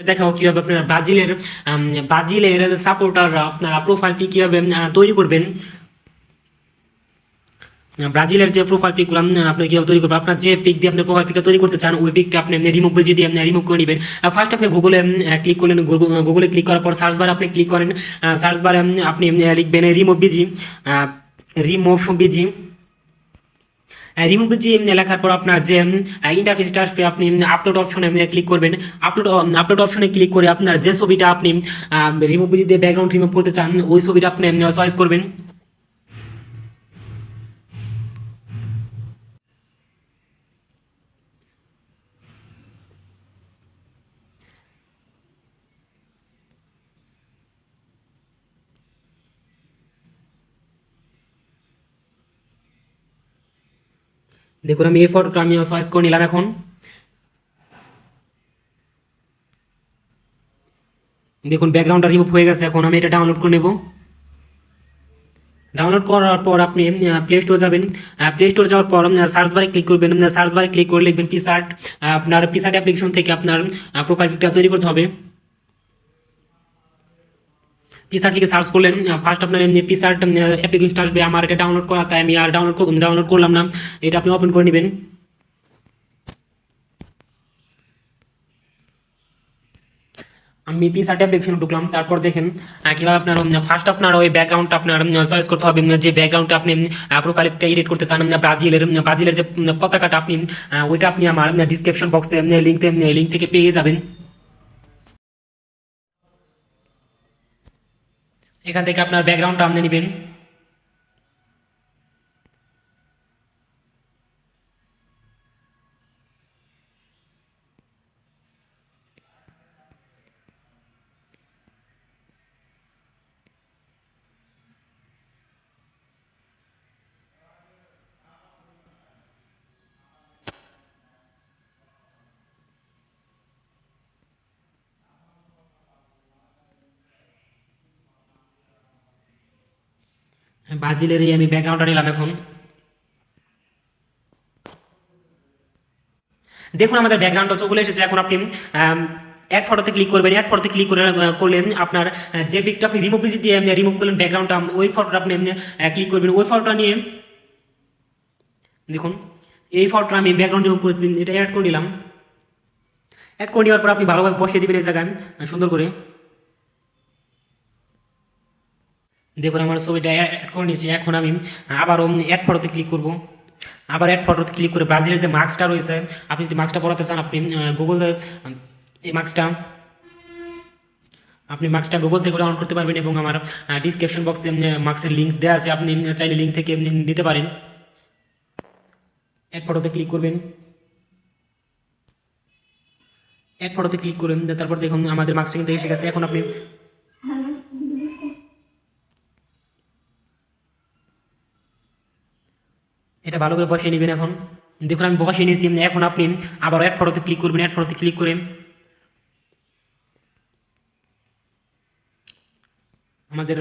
দেখাও কিভাবে আপনারা ব্রাজিলের সাপোর্টাররা আপনারা প্রোফাইলটি কিভাবে তৈরি করবেন। ব্রাজিলের যে প্রোফাইল পিকগুলো আপনি কিভাবে তৈরি করবেন, আপনার যে পিক দিয়ে আপনি প্রোফাইল পিকটা তৈরি করতে চান ওই পিকটা আপনি রিমুভ পেজে দিয়ে রিমুভ করে নেবেন। ফার্স্ট আপনি গুগলে ক্লিক করলেন, গুগলে ক্লিক করার পর সার্চ বারে আপনি ক্লিক করেন। সার্চ বারে আপনি লিখবেন রিমুভ বিজি। রিমুভ বিজি লেখার পর আপনার যে ইন্টারফেসটা আসবে আপনি আপলোড অপশনে ক্লিক করবেন। আপলোড অপশনে ক্লিক করে আপনার যে ছবিটা আপনি রিমুভ বিজি দিয়ে ব্যাকগ্রাউন্ড রিমুভ করতে চান ওই ছবিটা আপনি চয়েস করবেন। দেখুন আমি এই ফটোটা আমি চয়েস করে নিলাম। এখন দেখুন ব্যাকগ্রাউন্ডটা রিমুভ হয়ে গেছে। এখন আমি এটা ডাউনলোড করে নেব। ডাউনলোড করার পর আপনি প্লে স্টোর যাবেন। প্লে স্টোর যাওয়ার পর সার্চ বারে ক্লিক করবেন। সার্চ বারে ক্লিক করে লিখবেন পিকসার্ট। আপনার পিকসার্ট অ্যাপ্লিকেশন থেকে আপনার প্রোফাইল পিকটা তৈরি করতে হবে। পিকসার্ট লিখে সার্চ করলেন, ফার্স্ট আপনার এমনি পিকসার্ট অ্যাপ্লিকেশনটা আসবে। আমার এটা ডাউনলোড করা তাই আমি আর ডাউনলোড করলাম না, এটা আপনি ওপেন করে নেবেন। আমি পিকসার্ট অ্যাপ্লিকেশনে ঢুকলাম। তারপর দেখেন কীভাবে আপনার ফার্স্ট আপনার ওই ব্যাকগ্রাউন্ডটা আপনার চয়েস করতে হবে। যে ব্যাকগ্রাউন্ডটা আপনি প্রোফাইলটা এডিট করতে চান, ব্রাজিলের যে পতাকাটা আপনি ওইটা আপনি আমার ডিসক্রিপশন বক্সে লিঙ্ক থেকে পেয়ে যাবেন। এখান থেকে আপনার ব্যাকগ্রাউন্ডটা আপনি নেবেন। ব্রাজিলের আমি ব্যাকগ্রাউন্ডটা নিলাম। এখন দেখুন আমাদের ব্যাকগ্রাউন্ডটা চলে এসেছে। এখন আপনি অ্যাড ফটোতে ক্লিক করবেন। অ্যাড ফটোতে ক্লিক করলে আপনার যে পিকটা আপনি রিমুভ দিয়ে রিমুভ করলেন ব্যাকগ্রাউন্ডটা, ওই ফটোটা আপনি ক্লিক করবেন। ওই ফটোটা নিয়ে দেখুন এই ফটোটা আমি ব্যাকগ্রাউন্ড রিমুভ করেছি, এটা অ্যাড করে নিলাম। অ্যাড করে নেওয়ার পর আপনি ভালোভাবে বসিয়ে দেবেন এই জায়গায় সুন্দর করে। দেখুন আমার ছবিটা অ্যাড করে নিয়েছি। এখন আমি আবারও অ্যাড ফটোতে ক্লিক করব। আবার অ্যাড ফটোতে ক্লিক করে ব্রাজিলের যে মাস্কটা রয়েছে, আপনি যদি মাস্কটা পড়াতে চান আপনি এই মাস্কটা গুগল থেকে ডাউনলোড করতে পারবেন এবং আমার ডিসক্রিপশন বক্সে মাস্কের লিঙ্ক দেওয়া আছে, আপনি চাইলে লিঙ্ক থেকে নিতে পারেন। অ্যাড ফটোতে ক্লিক করবেন। অ্যাড ফটোতে ক্লিক করবেন, তারপর দেখুন আমাদের মাস্কটা কিন্তু এসে গেছে। এখন আপনি এটা ভালো করে বসিয়ে নেবেন। এখন দেখুন আমি বসিয়ে নিয়েছি। এখন আপনি আবার অ্যাড ফটোতে ক্লিক করবেন। অ্যাড ফটোতে ক্লিক করে আমাদের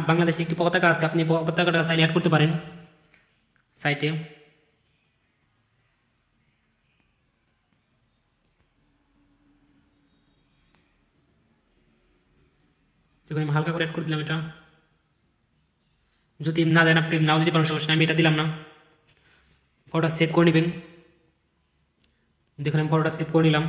বাংলাদেশে একটি পতাকা আছে, আপনি পতাকাটা চাইলে অ্যাড করতে পারেন সাইটে। দেখুন আমি হালকা করে অ্যাড করে দিলাম। এটা যদি না দেন আপনি নাও দিতে পারেন, সমস্যা আমি এটা দিলাম না। ফটোটা সেভ করে নেবেন। দেখুন আমি ফটোটা সেভ করে নিলাম।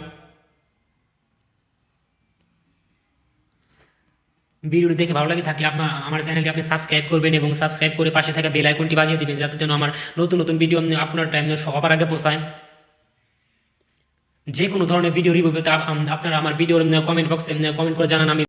ভিডিওটি দেখে ভালো লাগে থাকলে আমার চ্যানেলটি আপনি সাবস্ক্রাইব করবেন এবং সাবস্ক্রাইব করে পাশে থাকা বেল আইকনটি বাজিয়ে দিবেন, যাতে যেন আমার নতুন নতুন ভিডিও আপনার টাইম সবার আগে পৌঁছায়। যে কোনো ধরনের ভিডিও রিভিউ পেতে আপনারা আমার ভিডিওর কমেন্ট বক্সে কমেন্ট করে জানান। আমি